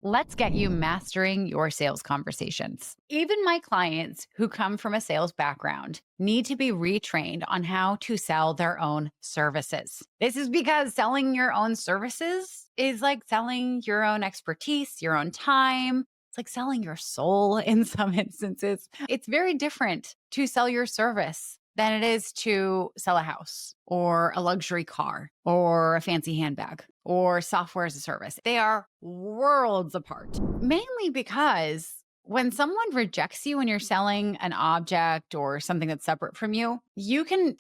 Let's get you mastering your sales conversations. Even my clients who come from a sales background need to be retrained on how to sell their own services. This is because selling your own services is like selling your own expertise, your own time. It's like selling your soul in some instances. It's very different to sell your service than it is to sell a house or a luxury car or a fancy handbag or software as a service. They are worlds apart, mainly because when someone rejects you when you're selling an object or something that's separate from you, you can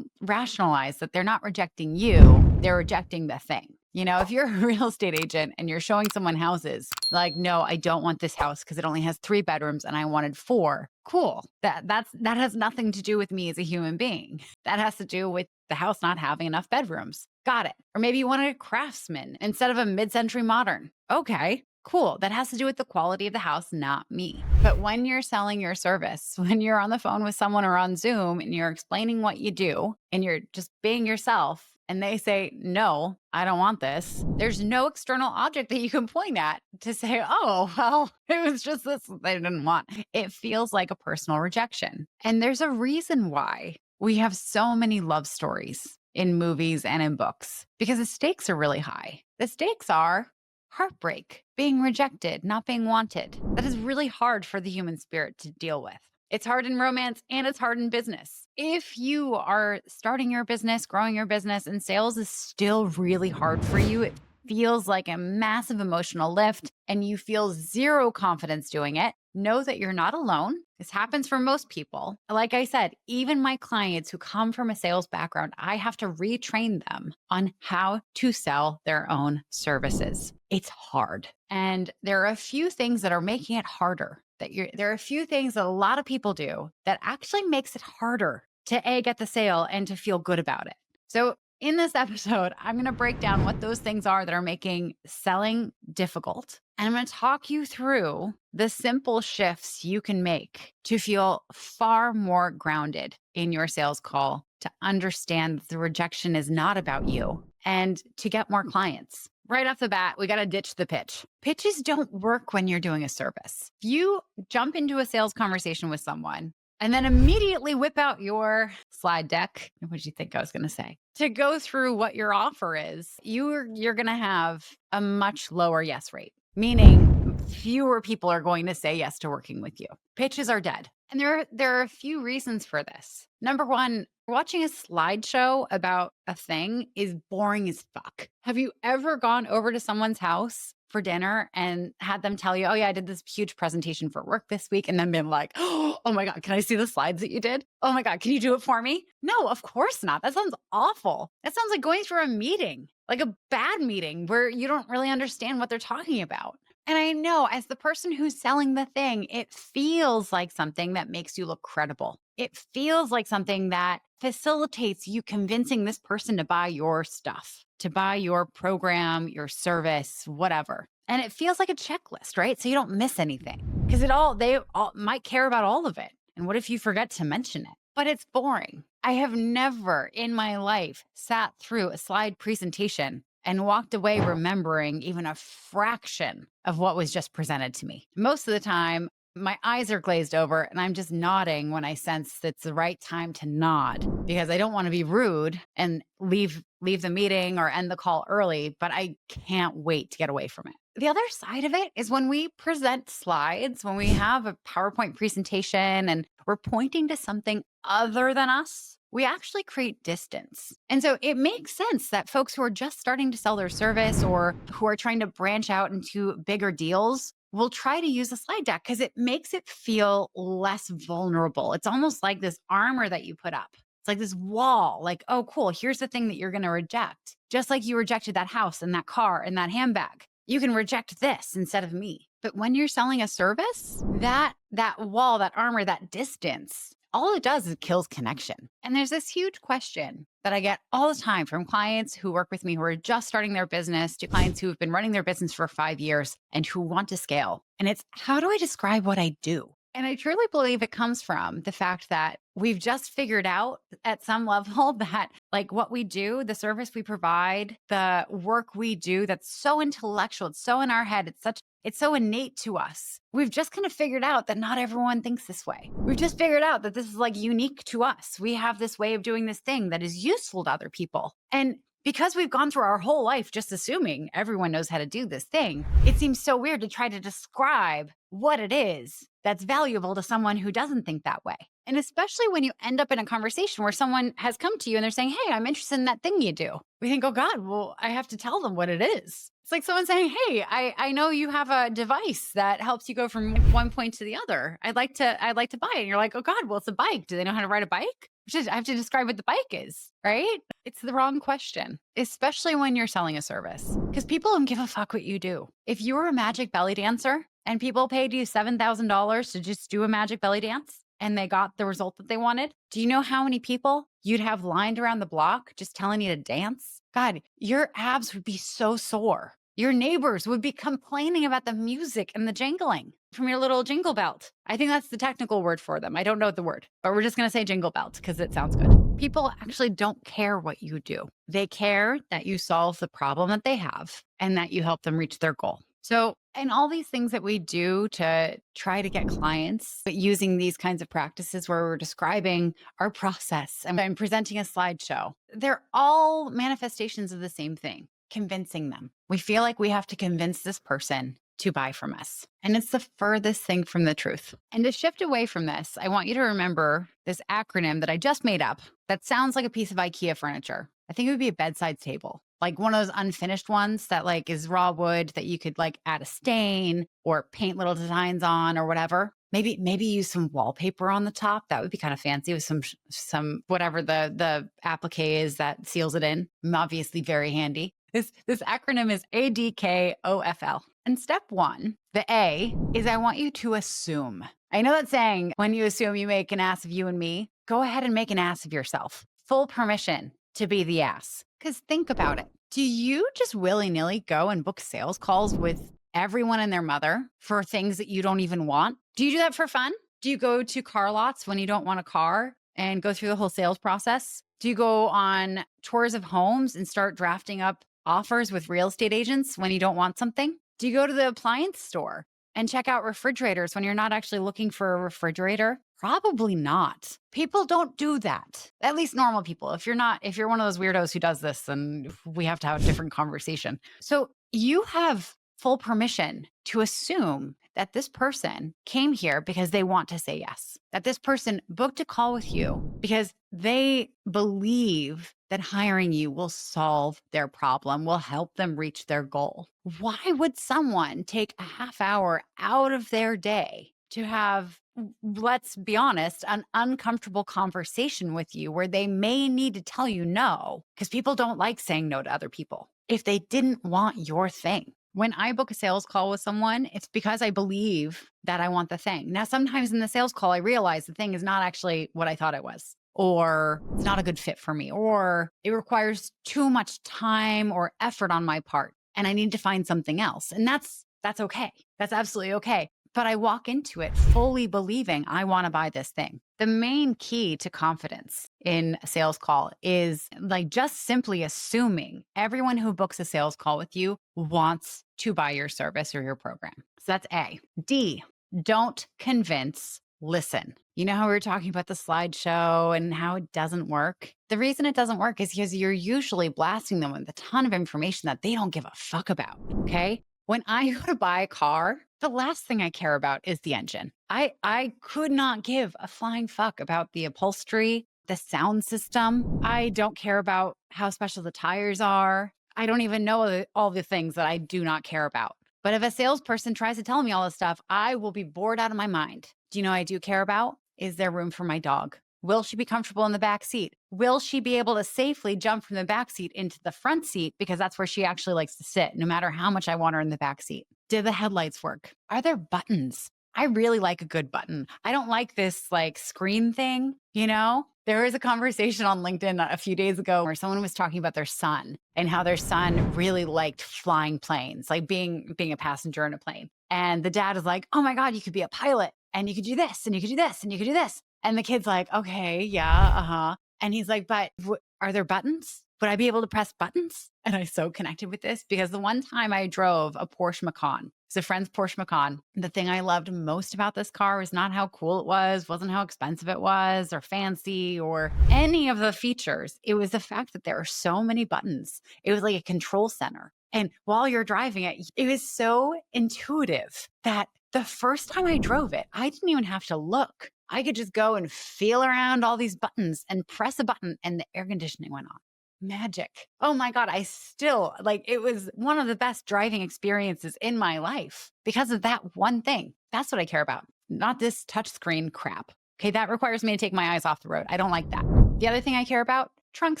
rationalize that they're not rejecting you, they're rejecting the thing. You know, if you're a real estate agent and you're showing someone houses, like, no, I don't want this house because it only has 3 bedrooms and I wanted 4. Cool. That has nothing to do with me as a human being. That has to do with the house not having enough bedrooms. Got it. Or maybe you wanted a craftsman instead of a mid-century modern. Okay. Cool. That has to do with the quality of the house, not me. But when you're selling your service, when you're on the phone with someone or on Zoom and you're explaining what you do and you're just being yourself and they say, no, I don't want this, there's no external object that you can point at to say, oh, well, it was just this they didn't want. It feels like a personal rejection. And there's a reason why we have so many love stories in movies and in books because the stakes are really high. The stakes are heartbreak, being rejected, not being wanted. That is really hard for the human spirit to deal with. It's hard in romance and it's hard in business. If you are starting your business, growing your business, and sales is still really hard for you, it feels like a massive emotional lift and you feel zero confidence doing it, know that you're not alone. This happens for most people. Like I said, even my clients who come from a sales background, I have to retrain them on how to sell their own services. It's hard. And there are a few things that are making it harder. There are a few things that a lot of people do that actually makes it harder to get the sale and to feel good about it. So in this episode, I'm going to break down what those things are that are making selling difficult. And I'm going to talk you through the simple shifts you can make to feel far more grounded in your sales call, to understand that the rejection is not about you, and to get more clients. Right off the bat, we got to ditch the pitch. Pitches don't work when you're doing a service. If you jump into a sales conversation with someone and then immediately whip out your slide deck, what did you think I was going to say? To go through what your offer is, you're going to have a much lower yes rate, meaning fewer people are going to say yes to working with you. Pitches are dead. And there are a few reasons for this. Number one, watching a slideshow about a thing is boring as fuck. Have you ever gone over to someone's house for dinner and had them tell you, oh yeah, I did this huge presentation for work this week, and then been like, oh my God, can I see the slides that you did? Oh my God, can you do it for me? No, of course not. That sounds awful. That sounds like going through a meeting, like a bad meeting where you don't really understand what they're talking about. And I know as the person who's selling the thing, it feels like something that makes you look credible. It feels like something that facilitates you convincing this person to buy your stuff, to buy your program, your service, whatever. And it feels like a checklist, right? So you don't miss anything because they all might care about all of it. And what if you forget to mention it? But it's boring. I have never in my life sat through a slide presentation and walked away remembering even a fraction of what was just presented to me. Most of the time, my eyes are glazed over and I'm just nodding when I sense it's the right time to nod because I don't want to be rude and leave the meeting or end the call early, but I can't wait to get away from it. The other side of it is when we present slides, when we have a PowerPoint presentation and we're pointing to something other than us, we actually create distance. And so it makes sense that folks who are just starting to sell their service or who are trying to branch out into bigger deals will try to use a slide deck because it makes it feel less vulnerable. It's almost like this armor that you put up. It's like this wall, like, oh, cool, here's the thing that you're going to reject. Just like you rejected that house and that car and that handbag. You can reject this instead of me. But when you're selling a service, that wall, that armor, that distance, all it does is it kills connection. And there's this huge question that I get all the time from clients who work with me who are just starting their business to clients who have been running their business for 5 years and who want to scale. And it's, how do I describe what I do? And I truly believe it comes from the fact that we've just figured out at some level that like what we do, the service we provide, the work we do, that's so intellectual, it's so in our head, it's such It's so innate to us. We've just kind of figured out that not everyone thinks this way. We've just figured out that this is like unique to us. We have this way of doing this thing that is useful to other people. And because we've gone through our whole life just assuming everyone knows how to do this thing, it seems so weird to try to describe what it is that's valuable to someone who doesn't think that way. And especially when you end up in a conversation where someone has come to you and they're saying, hey, I'm interested in that thing you do. We think, oh God, well, I have to tell them what it is. It's like someone saying, hey, I know you have a device that helps you go from one point to the other. I'd like to buy it. And you're like, oh God, well, it's a bike. Do they know how to ride a bike? I have to describe what the bike is, right? It's the wrong question, especially when you're selling a service, because people don't give a fuck what you do. If you were a magic belly dancer and people paid you $7,000 to just do a magic belly dance and they got the result that they wanted, do you know how many people you'd have lined around the block just telling you to dance? God, your abs would be so sore. Your neighbors would be complaining about the music and the jingling from your little jingle belt. I think that's the technical word for them. I don't know the word, but we're just going to say jingle belt because it sounds good. People actually don't care what you do. They care that you solve the problem that they have and that you help them reach their goal. So, and all these things that we do to try to get clients, but using these kinds of practices where we're describing our process and I'm presenting a slideshow, they're all manifestations of the same thing. Convincing them. We feel like we have to convince this person to buy from us. And it's the furthest thing from the truth. And to shift away from this, I want you to remember this acronym that I just made up that sounds like a piece of IKEA furniture. I think it would be a bedside table, like one of those unfinished ones that like is raw wood that you could like add a stain or paint little designs on or whatever. Maybe use some wallpaper on the top. That would be kind of fancy with some whatever the applique is that seals it in. Obviously very handy. This acronym is ADKOFL. And step one, the A, is I want you to assume. I know that saying, when you assume you make an ass of you and me, go ahead and make an ass of yourself. Full permission to be the ass. Because think about it. Do you just willy-nilly go and book sales calls with everyone and their mother for things that you don't even want? Do you do that for fun? Do you go to car lots when you don't want a car and go through the whole sales process? Do you go on tours of homes and start drafting up offers with real estate agents when you don't want something? Do you go to the appliance store and check out refrigerators when you're not actually looking for a refrigerator? Probably not. People don't do that. At least normal people. If you're one of those weirdos who does this, then we have to have a different conversation. So you have full permission to assume that this person came here because they want to say yes, that this person booked a call with you because they believe that hiring you will solve their problem, will help them reach their goal. Why would someone take a half hour out of their day to have, let's be honest, an uncomfortable conversation with you where they may need to tell you no? Because people don't like saying no to other people if they didn't want your thing. When I book a sales call with someone, it's because I believe that I want the thing. Now, sometimes in the sales call, I realize the thing is not actually what I thought it was, or it's not a good fit for me, or it requires too much time or effort on my part, and I need to find something else. And that's okay. That's absolutely okay. But I walk into it fully believing I want to buy this thing. The main key to confidence in a sales call is like just simply assuming everyone who books a sales call with you wants to buy your service or your program. So that's A. D, don't convince, listen. You know how we were talking about the slideshow and how it doesn't work? The reason it doesn't work is because you're usually blasting them with a ton of information that they don't give a fuck about, okay? When I go to buy a car, the last thing I care about is the engine. I could not give a flying fuck about the upholstery, the sound system. I don't care about how special the tires are. I don't even know all the things that I do not care about. But if a salesperson tries to tell me all this stuff, I will be bored out of my mind. Do you know what I do care about? Is there room for my dog? Will she be comfortable in the back seat? Will she be able to safely jump from the back seat into the front seat? Because that's where she actually likes to sit, no matter how much I want her in the back seat. Do the headlights work? Are there buttons? I really like a good button. I don't like this like screen thing, you know? There was a conversation on LinkedIn a few days ago where someone was talking about their son and how their son really liked flying planes, like being a passenger in a plane. And the dad is like, oh my God, you could be a pilot and you could do this and you could do this and you could do this. And the kid's like, okay, yeah, uh-huh. And he's like, but are there buttons? would I be able to press buttons? And I so connected with this because the one time I drove a Porsche Macan, it's a friend's Porsche Macan. The thing I loved most about this car was not how cool it was, wasn't how expensive it was or fancy or any of the features. It was the fact that there are so many buttons. It was like a control center. And while you're driving it, it was so intuitive that the first time I drove it, I didn't even have to look. I could just go and feel around all these buttons and press a button and the air conditioning went on. Magic. Oh my God. I still like it was one of the best driving experiences in my life because of that one thing. That's what I care about, not this touchscreen crap. Okay. That requires me to take my eyes off the road. I don't like that. The other thing I care about, trunk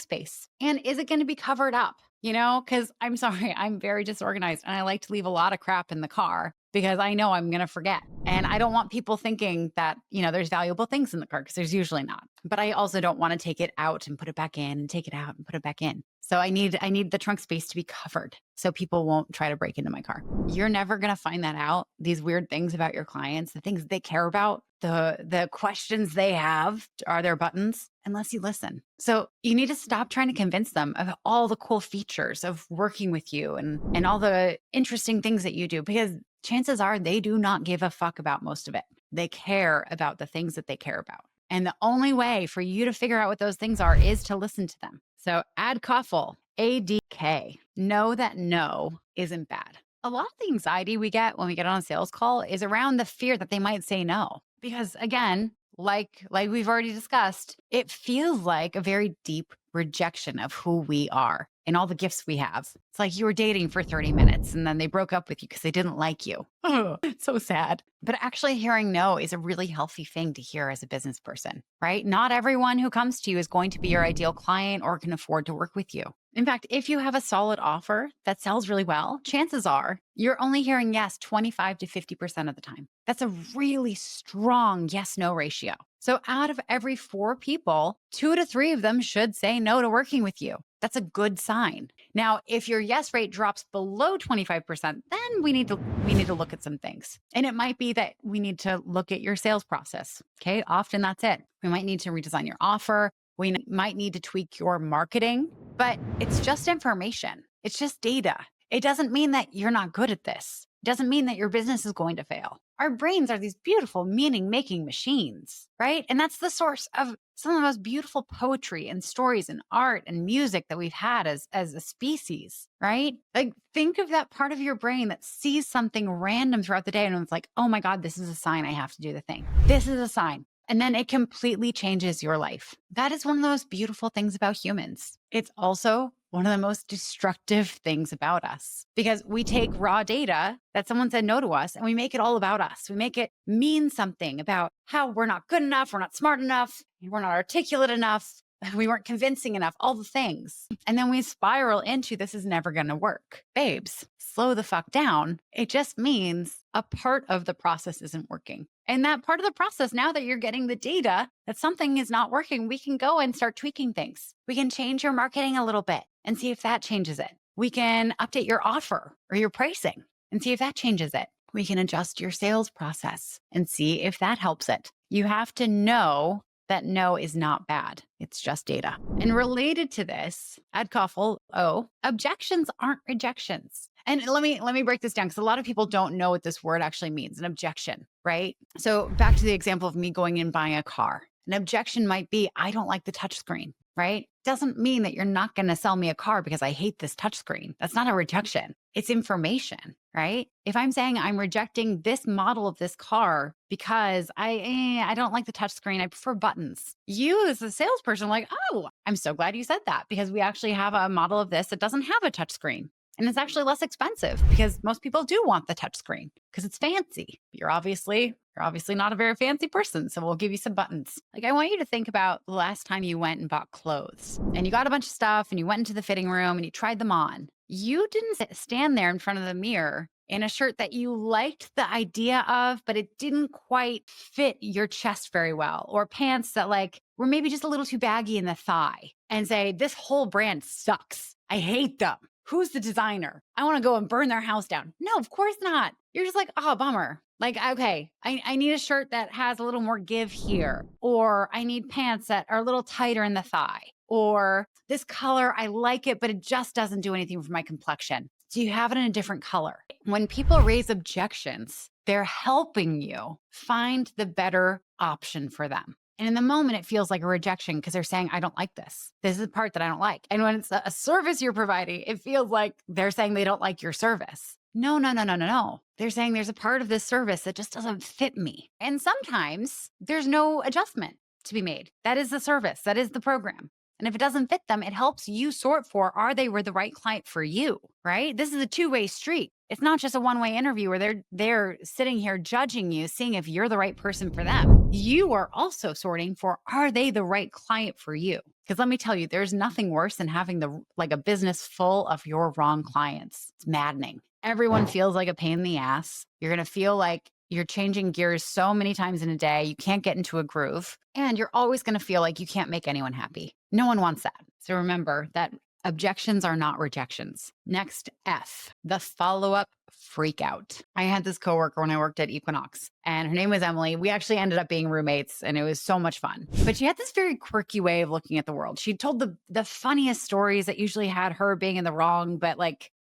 space. And is it going to be covered up? Because I'm sorry, I'm very disorganized and I like to leave a lot of crap in the car because I know I'm going to forget. And I don't want people thinking that, there's valuable things in the car because there's usually not. But I also don't want to take it out and put it back in and take it out and put it back in. So I need the trunk space to be covered so people won't try to break into my car. You're never going to find that out. These weird things about your clients, the things they care about, the questions they have are their buttons unless you listen. So you need to stop trying to convince them of all the cool features of working with you and all the interesting things that you do, because chances are they do not give a fuck about most of it. They care about the things that they care about. And the only way for you to figure out what those things are is to listen to them. So ADKOFL, ADK, know that no isn't bad. A lot of the anxiety we get when we get on a sales call is around the fear that they might say no. Because again, like we've already discussed, it feels like a very deep rejection of who we are and all the gifts we have. It's like you were dating for 30 minutes and then they broke up with you because they didn't like you. Oh, it's so sad. But actually hearing no is a really healthy thing to hear as a business person, right? Not everyone who comes to you is going to be your ideal client or can afford to work with you. In fact, if you have a solid offer that sells really well, chances are you're only hearing yes 25 to 50% of the time. That's a really strong yes-no ratio. So out of every 4 people, 2 to 3 of them should say no to working with you. That's a good sign. Now, if your yes rate drops below 25%, then we need to look at some things. And it might be that we need to look at your sales process. Okay. Often that's it. We might need to redesign your offer. We might need to tweak your marketing, but it's just information. It's just data. It doesn't mean that you're not good at this. It doesn't mean that your business is going to fail. Our brains are these beautiful meaning-making machines, right? And that's the source of some of the most beautiful poetry and stories and art and music that we've had as a species, right? Like think of that part of your brain that sees something random throughout the day and it's like, oh my God, this is a sign I have to do the thing. This is a sign. And then it completely changes your life. That is one of the most beautiful things about humans. It's also one of the most destructive things about us because we take raw data that someone said no to us and we make it all about us. We make it mean something about how we're not good enough, we're not smart enough, we're not articulate enough, we weren't convincing enough, all the things. And then we spiral into this is never going to work. Babes, slow the fuck down. It just means a part of the process isn't working. And that part of the process, now that you're getting the data that something is not working, we can go and start tweaking things. We can change your marketing a little bit and see if that changes it. We can update your offer or your pricing and see if that changes it. We can adjust your sales process and see if that helps it. You have to know that no is not bad. It's just data. And related to this, ADKOFL, objections aren't rejections. And let me break this down because a lot of people don't know what this word actually means, an objection, right? So back to the example of me going and buying a car. An objection might be, I don't like the touchscreen, right? Doesn't mean that you're not going to sell me a car because I hate this touchscreen. That's not a rejection. It's information, right? If I'm saying I'm rejecting this model of this car because I don't like the touchscreen, I prefer buttons. You as a salesperson are like, oh, I'm so glad you said that because we actually have a model of this that doesn't have a touchscreen. And it's actually less expensive because most people do want the touchscreen because it's fancy. You're obviously not a very fancy person, so we'll give you some buttons. Like I want you to think about the last time you went and bought clothes and you got a bunch of stuff and you went into the fitting room and you tried them on. You didn't stand there in front of the mirror in a shirt that you liked the idea of, but it didn't quite fit your chest very well, or pants that were maybe just a little too baggy in the thigh and say, this whole brand sucks. I hate them. Who's the designer? I want to go and burn their house down. No, of course not. You're just like, oh, bummer. Okay, I need a shirt that has a little more give here, or I need pants that are a little tighter in the thigh. Or this color, I like it, but it just doesn't do anything for my complexion. Do you have it in a different color? When people raise objections, they're helping you find the better option for them. And in the moment, it feels like a rejection because they're saying, I don't like this. This is the part that I don't like. And when it's a service you're providing, it feels like they're saying they don't like your service. No, no, no, no, no, no. They're saying there's a part of this service that just doesn't fit me. And sometimes there's no adjustment to be made. That is the service, that is the program. And if it doesn't fit them, it helps you sort for, are they the right client for you, right? This is a two-way street. It's not just a one-way interview where they're sitting here judging you, seeing if you're the right person for them. You are also sorting for, are they the right client for you? Because let me tell you, there's nothing worse than having a business full of your wrong clients. It's maddening. Everyone feels like a pain in the ass. You're going to feel like you're changing gears so many times in a day, you can't get into a groove, and you're always going to feel like you can't make anyone happy. No one wants that. So remember that objections are not rejections. Next, F, the follow-up freak out. I had this coworker when I worked at Equinox, and her name was Emily. We actually ended up being roommates, and it was so much fun. But she had this very quirky way of looking at the world. She told the funniest stories that usually had her being in the wrong, but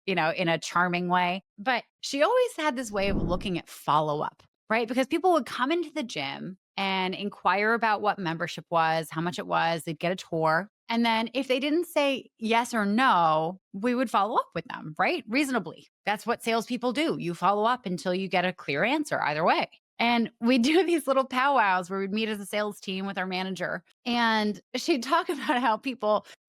in a charming way. But she always had this way of looking at follow-up, right? Because people would come into the gym and inquire about what membership was, how much it was, they'd get a tour. And then if they didn't say yes or no, we would follow up with them, right? Reasonably. That's what salespeople do. You follow up until you get a clear answer either way. And we do these little powwows where we'd meet as a sales team with our manager. And she'd talk about how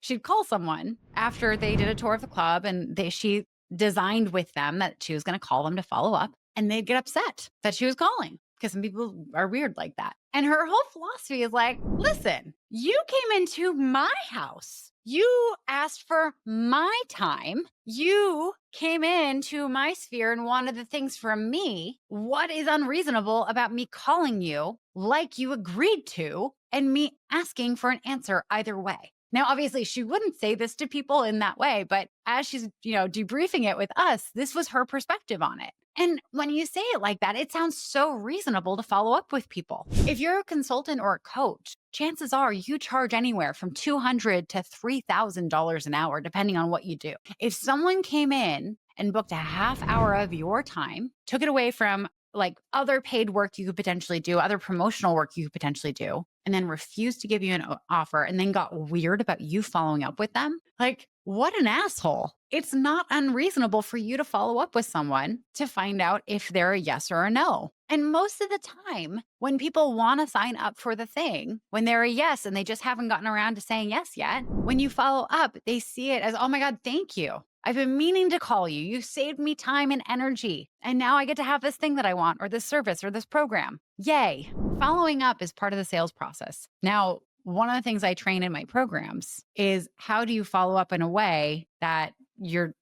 she'd call someone after they did a tour of the club and she designed with them that she was going to call them to follow up. And they'd get upset that she was calling because some people are weird like that. And her whole philosophy is like, listen, you came into my house. You asked for my time. You came into my sphere and wanted the things from me. What is unreasonable about me calling you like you agreed to and me asking for an answer either way? Now, obviously, she wouldn't say this to people in that way, but as she's, debriefing it with us, this was her perspective on it. And when you say it like that, it sounds so reasonable to follow up with people. If you're a consultant or a coach, chances are you charge anywhere from $200 to $3,000 an hour, depending on what you do. If someone came in and booked a half hour of your time, took it away from other paid work you could potentially do, other promotional work you could potentially do, and then refused to give you an offer and then got weird about you following up with them, what an asshole. It's not unreasonable for you to follow up with someone to find out if they're a yes or a no. And most of the time, when people want to sign up for the thing, when they're a yes and they just haven't gotten around to saying yes yet, when you follow up, they see it as, oh my God, thank you. I've been meaning to call you. You saved me time and energy. And now I get to have this thing that I want, or this service, or this program. Yay. Following up is part of the sales process. Now, one of the things I train in my programs is how do you follow up in a way that you're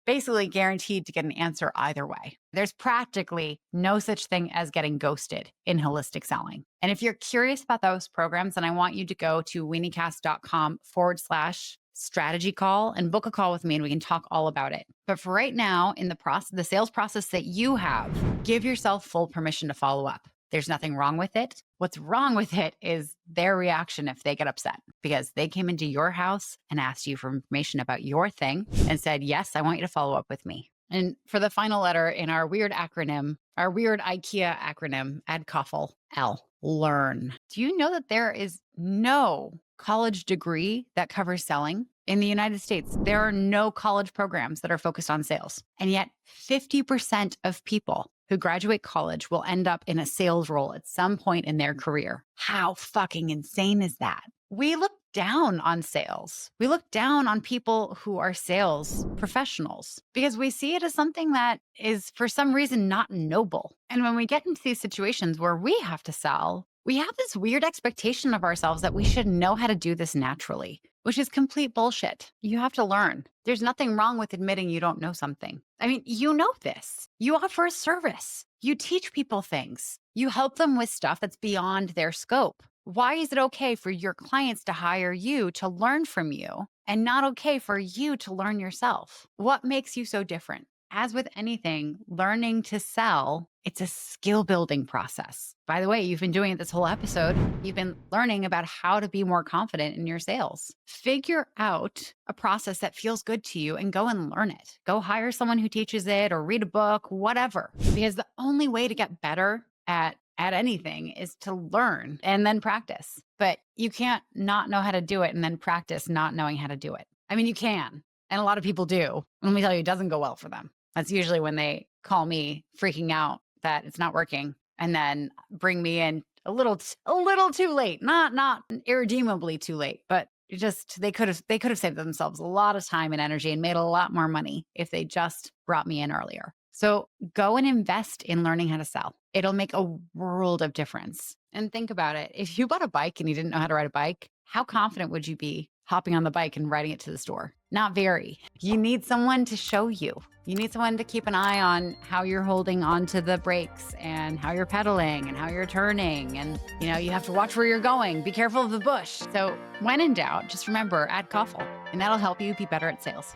basically guaranteed to get an answer either way. There's practically no such thing as getting ghosted in holistic selling. And if you're curious about those programs, then I want you to go to weeniecast.com/strategy call and book a call with me and we can talk all about it. But for right now, in the sales process that you have, give yourself full permission to follow up. There's nothing wrong with it. What's wrong with it is their reaction if they get upset because they came into your house and asked you for information about your thing and said, yes, I want you to follow up with me. And for the final letter in our weird acronym, our weird IKEA acronym, ADKOFL, L, learn. Do you know that there is no college degree that covers selling? In the United States, there are no college programs that are focused on sales. And yet 50% of people who graduate college will end up in a sales role at some point in their career. How fucking insane is that? We look down on sales. We look down on people who are sales professionals because we see it as something that is for some reason not noble. And when we get into these situations where we have to sell, we have this weird expectation of ourselves that we should know how to do this naturally, which is complete bullshit. You have to learn. There's nothing wrong with admitting you don't know something. I mean, you know this. You offer a service. You teach people things. You help them with stuff that's beyond their scope. Why is it okay for your clients to hire you to learn from you and not okay for you to learn yourself? What makes you so different? as with anything, learning to sell, it's a skill building process. By the way, you've been doing it this whole episode. You've been learning about how to be more confident in your sales. Figure out a process that feels good to you and go and learn it. Go hire someone who teaches it or read a book, whatever. Because the only way to get better at anything is to learn and then practice. But you can't not know how to do it and then practice not knowing how to do it. I mean, you can. And a lot of people do. Let me tell you, it doesn't go well for them. That's usually when they call me freaking out that it's not working and then bring me in a little too late. Not irredeemably too late, but they could have saved themselves a lot of time and energy and made a lot more money if they just brought me in earlier. So go and invest in learning how to sell. It'll make a world of difference. And think about it. If you bought a bike and you didn't know how to ride a bike, how confident would you be hopping on the bike and riding it to the store? Not very. You need someone to show you. You need someone to keep an eye on how you're holding onto the brakes and how you're pedaling and how you're turning. And, you have to watch where you're going. Be careful of the bush. So when in doubt, just remember, ADKOFL, and that'll help you be better at sales.